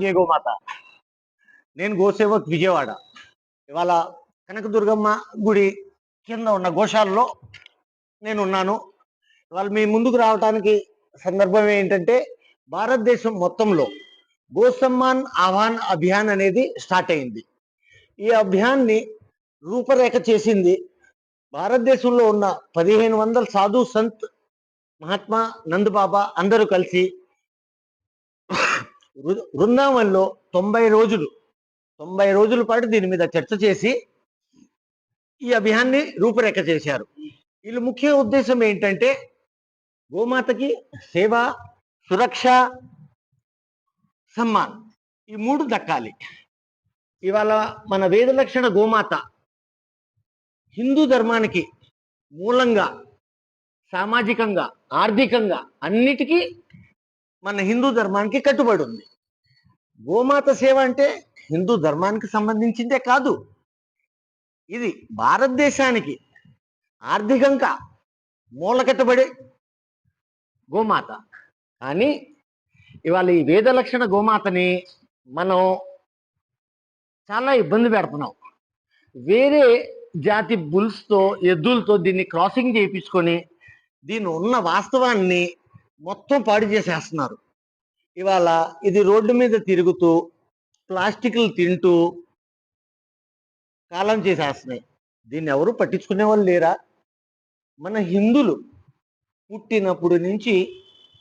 జై గోమాత. నేను గోసేవక్ విజయవాడ. ఇవాళ కనకదుర్గమ్మ గుడి కింద ఉన్న గోశాలలో నేనున్నాను. ఇవాళ మీ ముందుకు రావడానికి సందర్భం ఏంటంటే, భారతదేశం మొత్తంలో గోసమ్మాన్ ఆహ్వాన్ అభియాన్ అనేది స్టార్ట్ అయింది. ఈ అభియాన్ని రూపరేఖ చేసింది భారతదేశంలో ఉన్న 1500 సాధు సంత్, మహాత్మా, నంద్ బాబా అందరూ కలిసి బృందావన్లో 90 రోజుల పాటు దీని మీద చర్చ చేసి ఈ అభియాన్ని రూపురేఖ చేశారు. వీళ్ళ ముఖ్య ఉద్దేశం ఏంటంటే, గోమాతకి సేవ, సురక్ష, సమ్మాన్ ఈ మూడు దక్కాలి. ఇవాళ మన వేదలక్షణ గోమాత హిందూ ధర్మానికి మూలంగా, సామాజికంగా, ఆర్థికంగా అన్నిటికీ మన హిందూ ధర్మానికి కట్టుబడి ఉంది. గోమాత సేవ అంటే హిందూ ధర్మానికి సంబంధించిందే కాదు, ఇది భారతదేశానికి ఆర్థికంగా మూలకట్టుబడి గోమాత. కానీ ఇవాళ ఈ వేదలక్షణ గోమాతని మనం చాలా ఇబ్బంది పెడుతున్నాం. వేరే జాతి బుల్స్తో, ఎద్దులతో దీన్ని క్రాసింగ్ చేయించుకొని దీని ఉన్న వాస్తవాన్ని మొత్తం పాడు చేసేస్తున్నారు. ఇవాళ ఇది రోడ్డు మీద తిరుగుతూ ప్లాస్టిక్లు తింటూ కాలం చేసేస్తున్నాయి. దీన్ని ఎవరు పట్టించుకునే వాళ్ళు లేరా? మన హిందువులు పుట్టినప్పుడు నుంచి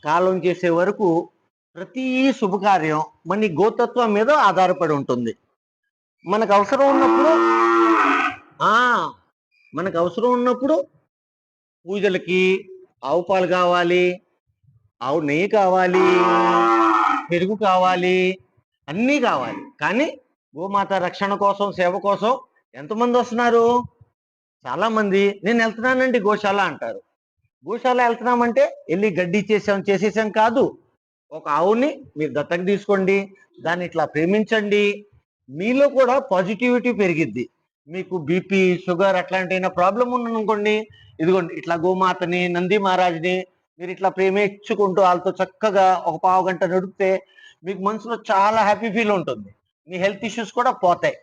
కాలం చేసే వరకు ప్రతి శుభకార్యం మన గోతత్వం మీద ఆధారపడి ఉంటుంది. మనకు అవసరం ఉన్నప్పుడు పూజలకి ఆవు పాలు కావాలి, ఆవు నెయ్యి కావాలి, పెరుగు కావాలి, అన్నీ కావాలి. కానీ గోమాత రక్షణ కోసం, సేవ కోసం ఎంతమంది వస్తున్నారు? చాలా మంది నేను వెళ్తున్నానండి గోశాల అంటారు. గోశాల వెళ్తున్నామంటే వెళ్ళి గడ్డి చేసేసాం కాదు. ఒక ఆవుని మీరు దత్తకు తీసుకోండి, దాన్ని ఇట్లా ప్రేమించండి, మీలో కూడా పాజిటివిటీ పెరిగిద్ది. మీకు బీపీ, షుగర్ అట్లాంటి ప్రాబ్లం ఉందనుకోండి, ఇదిగోండి ఇట్లా గోమాతని, నంది మహారాజ్ని మీరు ఇట్లా ప్రేమించుకుంటూ వాళ్ళతో చక్కగా ఒక పావు గంట నడిపితే మీకు మనసులో చాలా హ్యాపీ ఫీల్ ఉంటుంది. మీ హెల్త్ ఇష్యూస్ కూడా పోతాయి.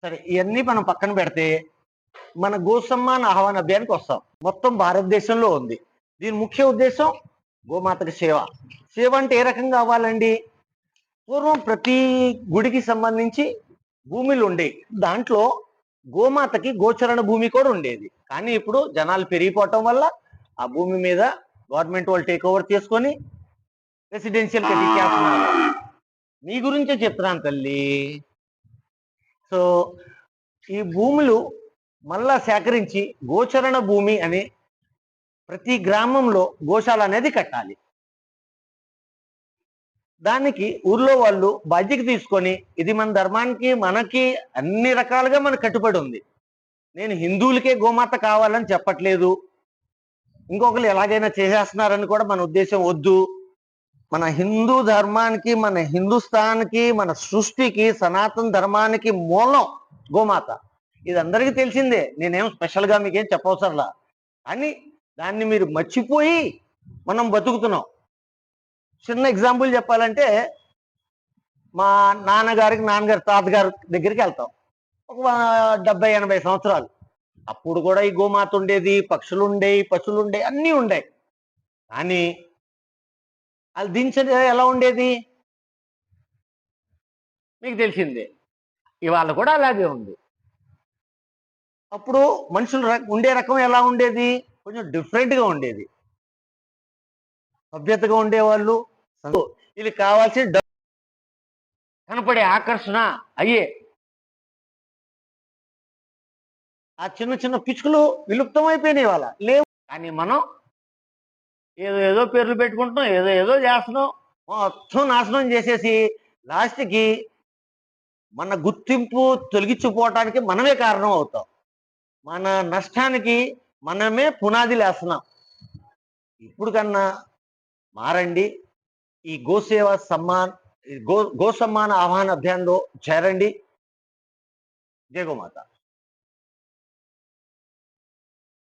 సరే, ఇవన్నీ మనం పక్కన పెడితే మన గోసమ్మాన్ ఆహ్వాన్ అభియానికి వస్తాం. మొత్తం భారతదేశంలో ఉంది. దీని ముఖ్య ఉద్దేశం గోమాతకి సేవ. సేవ అంటే ఏ రకంగా అవ్వాలండి? పూర్వం ప్రతి గుడికి సంబంధించి భూములు ఉండేవి. దాంట్లో గోమాతకి గోచరణ భూమి కూడా ఉండేది. కానీ ఇప్పుడు జనాలు పెరిగిపోవటం వల్ల ఆ భూమి మీద గవర్నమెంట్ వాళ్ళు టేక్ ఓవర్ చేసుకొని రెసిడెన్షియల్ కట్టించేస్తున్నారు. మీ గురించే చెప్తున్నాను తల్లి. సో ఈ భూములు మళ్ళా సేకరించి గోచరణ భూమి అని ప్రతి గ్రామంలో గోశాల అనేది కట్టాలి. దానికి ఊర్లో వాళ్ళు బాధ్యత తీసుకొని, ఇది మన ధర్మానికి, మనకి అన్ని రకాలుగా మనకు కట్టుబడి ఉంది. నేను హిందువులకే గోమాత కావాలని చెప్పట్లేదు, ఇంకొకరు ఎలాగైనా చేసేస్తున్నారని కూడా మన ఉద్దేశం వద్దు. మన హిందూ ధర్మానికి, మన హిందుస్థాన్కి, మన సృష్టికి, సనాతన ధర్మానికి మూలం గోమాత. ఇది అందరికీ తెలిసిందే, నేనేం స్పెషల్గా మీకేం చెప్పవసరలా. కానీ దాన్ని మీరు మర్చిపోయి మనం బతుకుతున్నాం. చిన్న ఎగ్జాంపుల్ చెప్పాలంటే, మా నాన్నగారి తాతగారి దగ్గరికి వెళ్తాం. ఒక 70-80 సంవత్సరాలు. అప్పుడు కూడా ఈ గోమాత ఉండేది, పక్షులు ఉండేవి, పశువులు ఉండేవి, అన్నీ ఉండేవి. కానీ అది దించే ఎలా ఉండేది మీకు తెలిసిందే. ఇవాళ కూడా అలాగే ఉంది. అప్పుడు మనుషులు ఉండే రకం ఎలా ఉండేది? కొంచెం డిఫరెంట్గా ఉండేది. సభ్యతగా ఉండేవాళ్ళు. వీళ్ళకి కావాల్సిన కనపడే ఆకర్షణ అయ్యే. ఆ చిన్న చిన్న పిచ్చుకలు విలుప్తం అయిపోయినాయి, వాళ్ళ లేవు. కానీ మనం ఏదో పేర్లు పెట్టుకుంటున్నాం, ఏదో చేస్తున్నాం, మొత్తం నాశనం చేసేసి లాస్ట్కి మన గుర్తింపు తొలగించిపోవటానికి మనమే కారణం అవుతాం. మన నష్టానికి మనమే పునాది లేస్తున్నాం. ఇప్పుడు కన్నా మారండి. ఈ గోసేవ సమ్మాన్, గోసమ్మాన్ ఆహ్వాన్ అభియాన్లో చేరండి. జై గోమాత.